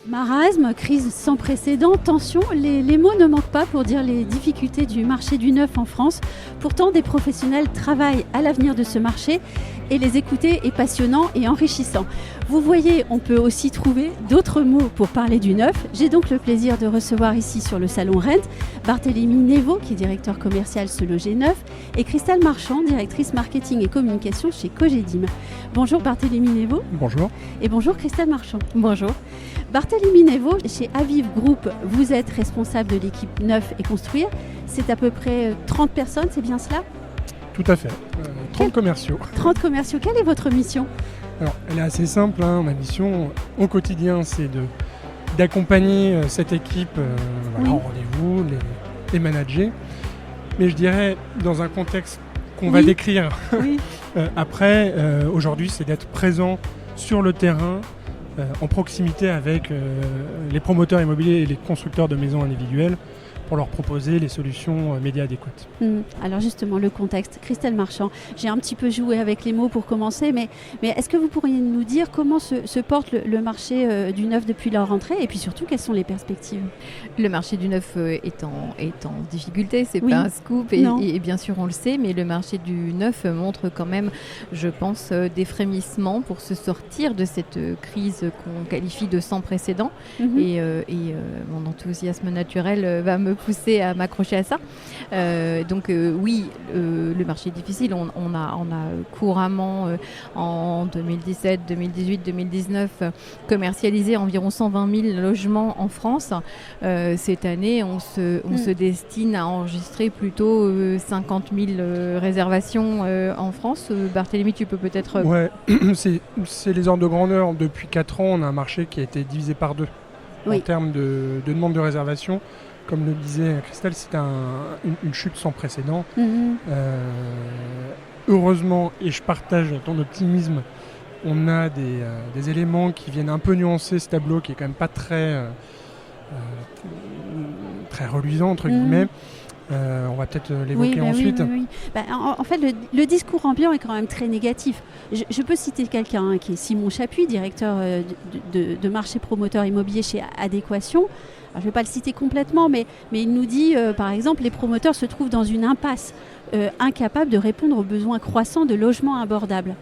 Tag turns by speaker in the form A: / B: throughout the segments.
A: Marasme, crise sans précédent, tension, les mots ne manquent pas pour dire les difficultés du marché du neuf en France. Pourtant, des professionnels travaillent à l'avenir de ce marché et les écouter est passionnant et enrichissant. Vous voyez, on peut aussi trouver d'autres mots pour parler du neuf. J'ai donc le plaisir de recevoir ici sur le salon Rent Barthélémy Névot, qui est directeur commercial Se Loger Neuf, et Christelle Marchand, directrice marketing et communication chez Cogedim. Bonjour Barthélémy Névot.
B: Bonjour.
A: Et bonjour Christelle Marchand.
C: Bonjour.
A: Barthélémy Névot, chez Aviv Group, vous êtes responsable de l'équipe Neuf et Construire. C'est à peu près 30 personnes, c'est bien cela ?
B: Tout à fait. 30 commerciaux.
A: 30 commerciaux. Quelle est votre mission ?
B: Alors, elle est assez simple. Ma mission au quotidien, c'est d'accompagner cette équipe
A: Oui.
B: en rendez-vous, les manager. Mais je dirais, dans un contexte qu'on va décrire
A: Oui.
B: après, aujourd'hui, c'est d'être présent sur le terrain, en proximité avec les promoteurs immobiliers et les constructeurs de maisons individuelles, pour leur proposer les solutions médias adéquates.
A: Alors justement, le contexte. Christelle Marchand, j'ai un petit peu joué avec les mots pour commencer, mais est-ce que vous pourriez nous dire comment se porte le marché du neuf depuis leur rentrée et puis surtout, quelles sont les perspectives ?
C: Le marché du neuf est en difficulté, c'est
A: Oui.
C: pas un scoop et bien sûr on le sait, mais le marché du neuf montre quand même, je pense, des frémissements pour se sortir de cette crise qu'on qualifie de sans précédent. Et mon enthousiasme naturel va me pousser à m'accrocher à ça. Oui, le marché est difficile. On a couramment en 2017, 2018, 2019 commercialisé environ 120 000 logements en France. Cette année, on se destine à enregistrer plutôt 50 000 réservations en France. Barthélémy, tu peux peut-être...
B: Ouais, c'est les ordres de grandeur. Depuis 4 ans, on a un marché qui a été divisé par 2 en termes de demande de réservation. Comme le disait Christelle, c'est une chute sans précédent. Heureusement, et je partage ton optimisme, on a des éléments qui viennent un peu nuancer ce tableau qui est quand même pas très reluisant, entre guillemets. On va peut-être l'évoquer ensuite.
A: Oui. En fait, le discours ambiant est quand même très négatif. Je peux citer quelqu'un qui est Simon Chapuis, directeur de marché promoteur immobilier chez Adéquation. Alors, je ne vais pas le citer complètement, mais il nous dit, par exemple, les promoteurs se trouvent dans une impasse, incapables de répondre aux besoins croissants de logements abordables.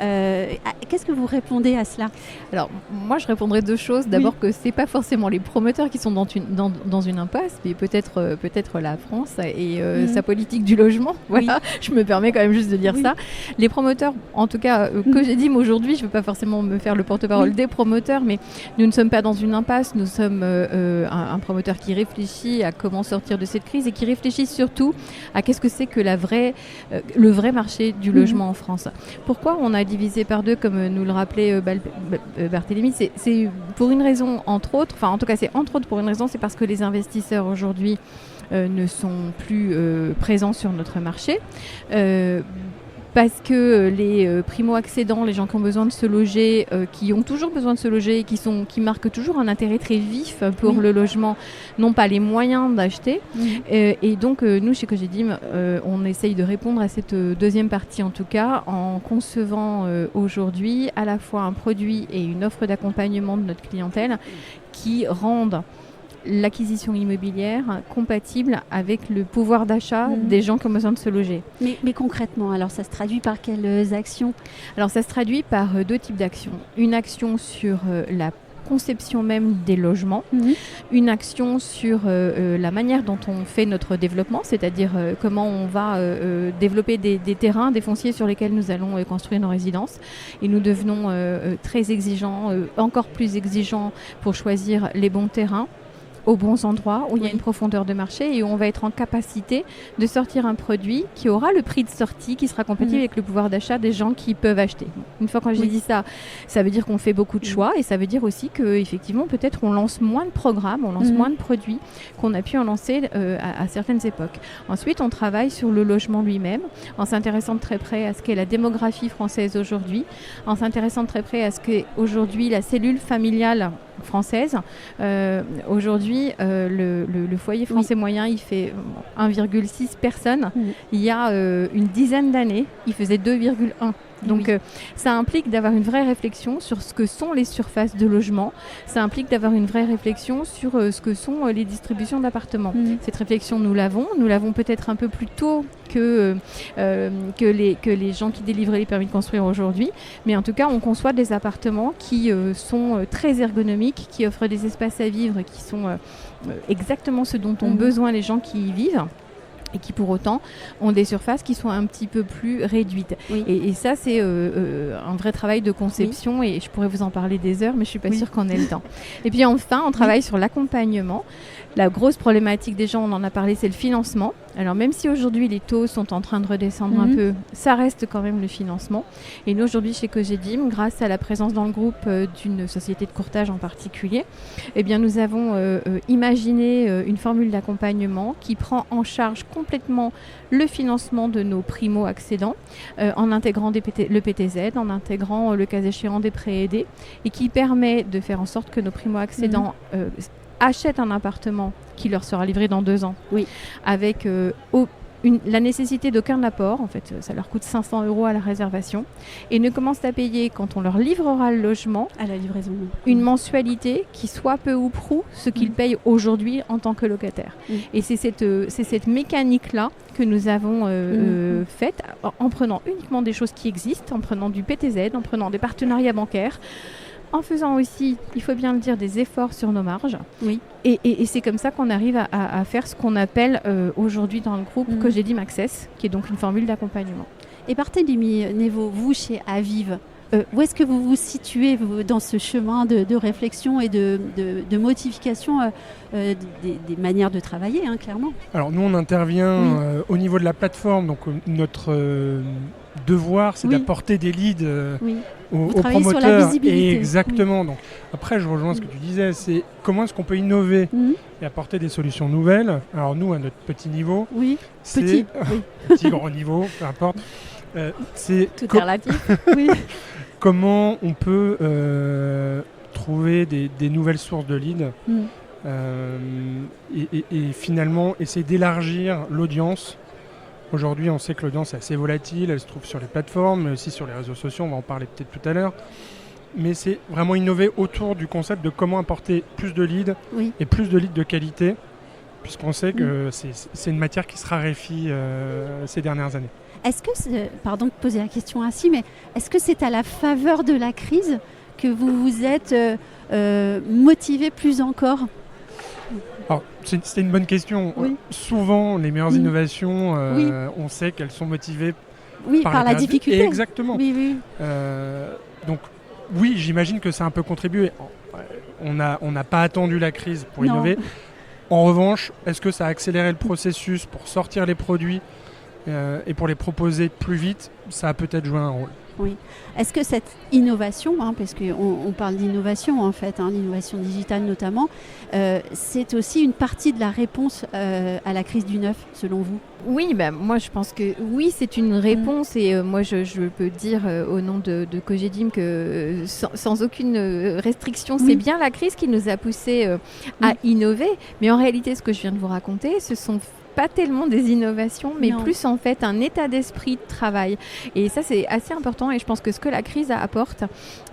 A: Qu'est-ce que vous répondez à cela ?
C: Alors, moi, je répondrais 2 choses. D'abord, que ce n'est pas forcément les promoteurs qui sont dans une impasse, mais peut-être la France et sa politique du logement. Voilà, je me permets quand même juste de dire ça. Les promoteurs, en tout cas, Cogedim aujourd'hui, je ne veux pas forcément me faire le porte-parole des promoteurs, mais nous ne sommes pas dans une impasse. Nous sommes un promoteur qui réfléchit à comment sortir de cette crise et qui réfléchit surtout à qu'est-ce que c'est que le vrai marché du logement en France. Pourquoi on a divisé par 2, comme nous le rappelait Barthélémy, c'est pour une raison, entre autres, pour une raison, c'est parce que les investisseurs aujourd'hui ne sont plus présents sur notre marché. Parce que les primo-accédants, les gens qui ont besoin de se loger, qui ont toujours besoin de se loger et qui marquent toujours un intérêt très vif pour le logement, n'ont pas les moyens d'acheter. Et donc, nous, chez Cogedim, on essaye de répondre à cette deuxième partie, en tout cas, en concevant aujourd'hui à la fois un produit et une offre d'accompagnement de notre clientèle qui rendent l'acquisition immobilière compatible avec le pouvoir d'achat des gens qui ont besoin de se loger.
A: Mais concrètement, alors ça se traduit par quelles actions ?
C: Alors ça se traduit par 2 types d'actions. Une action sur la conception même des logements, une action sur la manière dont on fait notre développement, c'est-à-dire comment on va développer des terrains, des fonciers sur lesquels nous allons construire nos résidences. Et nous devenons très exigeants, encore plus exigeants pour choisir les bons terrains, aux bons endroits où il y a une profondeur de marché et où on va être en capacité de sortir un produit qui aura le prix de sortie qui sera compatible avec le pouvoir d'achat des gens qui peuvent acheter. Une fois quand j'ai dit ça, ça veut dire qu'on fait beaucoup de choix et ça veut dire aussi qu'effectivement peut-être on lance moins de programmes, on lance moins de produits qu'on a pu en lancer à certaines époques. Ensuite, on travaille sur le logement lui-même en s'intéressant de très près à ce qu'est la démographie française aujourd'hui, en s'intéressant de très près à ce qu'est aujourd'hui la cellule familiale française. Aujourd'hui, le foyer français moyen, il fait 1,6 personnes. Il y a une dizaine d'années, il faisait 2,1. Donc ça implique d'avoir une vraie réflexion sur ce que sont les surfaces de logement, ça implique d'avoir une vraie réflexion sur ce que sont les distributions d'appartements. Cette réflexion, nous l'avons peut-être un peu plus tôt que les gens qui délivrent les permis de construire aujourd'hui, mais en tout cas on conçoit des appartements qui sont très ergonomiques, qui offrent des espaces à vivre qui sont exactement ce dont ont besoin les gens qui y vivent, et qui pour autant ont des surfaces qui sont un petit peu plus réduites. Et ça, c'est un vrai travail de conception, et je pourrais vous en parler des heures, mais je ne suis pas sûre qu'on ait le temps. Et puis enfin, on travaille sur l'accompagnement. La grosse problématique des gens, on en a parlé, c'est le financement. Alors même si aujourd'hui les taux sont en train de redescendre un peu, ça reste quand même le financement. Et nous aujourd'hui chez Cogedim, grâce à la présence dans le groupe d'une société de courtage en particulier, eh bien, nous avons imaginé une formule d'accompagnement qui prend en charge complètement le financement de nos primo-accédants en intégrant le PTZ, en intégrant le cas échéant des prêts aidés, et qui permet de faire en sorte que nos primo-accédants achètent un appartement qui leur sera livré dans 2 ans, avec la nécessité d'aucun apport. En fait, ça leur coûte 500 € à la réservation, et ne commencent à payer, quand on leur livrera le logement,
A: à la livraison,
C: une mensualité qui soit peu ou prou ce qu'ils payent aujourd'hui en tant que locataires. Et c'est cette mécanique-là que nous avons faite en prenant uniquement des choses qui existent, en prenant du PTZ, en prenant des partenariats bancaires, en faisant aussi, il faut bien le dire, des efforts sur nos marges. Et c'est comme ça qu'on arrive à faire ce qu'on appelle aujourd'hui dans le groupe Cogedim Access, qui est donc une formule d'accompagnement.
A: Et Barthélémy Néveau, vous chez Aviv, où est-ce que vous vous situez dans ce chemin de réflexion et de modification des manières de travailler, clairement?
B: Alors nous, on intervient au niveau de la plateforme, donc notre devoir, c'est d'apporter des leads aux promoteurs.
A: Sur la visibilité.
B: Exactement. Donc, après, je rejoins ce que tu disais, c'est comment est-ce qu'on peut innover et apporter des solutions nouvelles. Alors nous, à notre petit niveau,
A: petit
B: grand niveau, peu importe, c'est
C: tout est relatif.
B: Comment on peut trouver des nouvelles sources de leads et finalement essayer d'élargir l'audience. Aujourd'hui, on sait que l'audience est assez volatile, elle se trouve sur les plateformes, mais aussi sur les réseaux sociaux, on va en parler peut-être tout à l'heure. Mais c'est vraiment innover autour du concept de comment apporter plus de leads et plus de leads de qualité, puisqu'on sait que c'est une matière qui se raréfie ces dernières années.
A: Est-ce que, pardon de poser la question ainsi, mais est-ce que c'est à la faveur de la crise que vous vous êtes motivé plus encore ?
B: Alors, c'est une bonne question. Souvent, les meilleures innovations, on sait qu'elles sont motivées
A: par la difficulté.
B: Exactement. Donc, oui, j'imagine que ça a un peu contribué. On n'a pas attendu la crise pour innover. En revanche, est-ce que ça a accéléré le processus pour sortir les produits et pour les proposer plus vite? Ça a peut-être joué un rôle.
A: Oui. Est-ce que cette innovation, parce qu'on parle d'innovation en fait, l'innovation digitale notamment, c'est aussi une partie de la réponse à la crise du neuf, selon vous?
C: Oui, moi je pense que oui, c'est une réponse, et moi je peux dire au nom de Cogedim que sans aucune restriction, c'est bien la crise qui nous a poussé à innover, mais en réalité ce que je viens de vous raconter, ce sont pas tellement des innovations, mais plus en fait un état d'esprit de travail. Et ça, c'est assez important, et je pense que ce que la crise apporte,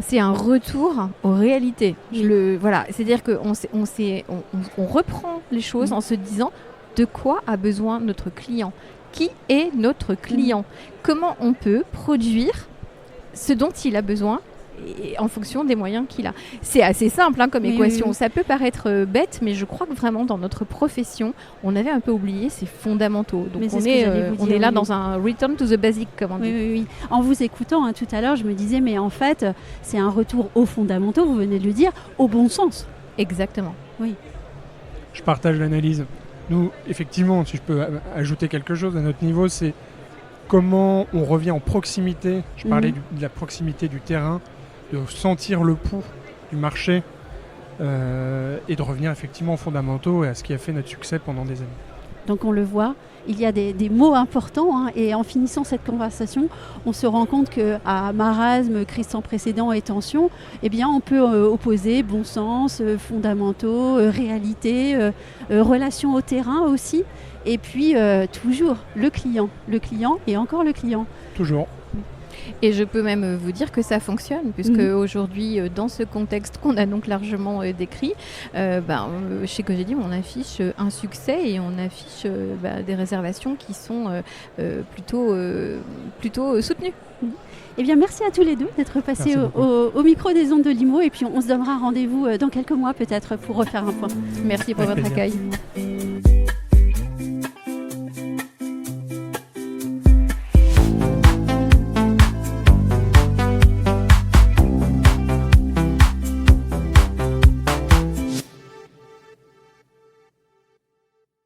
C: c'est un retour aux réalités. C'est-à-dire qu'on reprend les choses en se disant de quoi a besoin notre client, qui est notre client, comment on peut produire ce dont il a besoin, et en fonction des moyens qu'il a. C'est assez simple comme équation. Ça peut paraître bête, mais je crois que vraiment dans notre profession, on avait un peu oublié ces fondamentaux. Donc on est là dans un return to the basic, comme on dit.
A: Oui. En vous écoutant tout à l'heure, je me disais, mais en fait, c'est un retour aux fondamentaux, vous venez de le dire, au bon sens.
C: Exactement.
A: Oui.
B: Je partage l'analyse. Nous, effectivement, si je peux ajouter quelque chose à notre niveau, c'est comment on revient en proximité. Je parlais de la proximité du terrain, de sentir le pouls du marché et de revenir effectivement aux fondamentaux et à ce qui a fait notre succès pendant des années.
A: Donc on le voit, il y a des mots importants et en finissant cette conversation, on se rend compte qu'à marasme, crise sans précédent et tension, on peut opposer bon sens, fondamentaux, réalité, relation au terrain aussi, et puis toujours le client et encore le client.
B: Toujours.
C: Et je peux même vous dire que ça fonctionne, puisque aujourd'hui, dans ce contexte qu'on a donc largement décrit, chez Cogedim, on affiche un succès et on affiche des réservations qui sont plutôt soutenues.
A: Eh bien, merci à tous les deux d'être passés au micro des ondes de Limo, et puis on se donnera rendez-vous dans quelques mois peut-être pour refaire un point.
C: Merci pour votre accueil.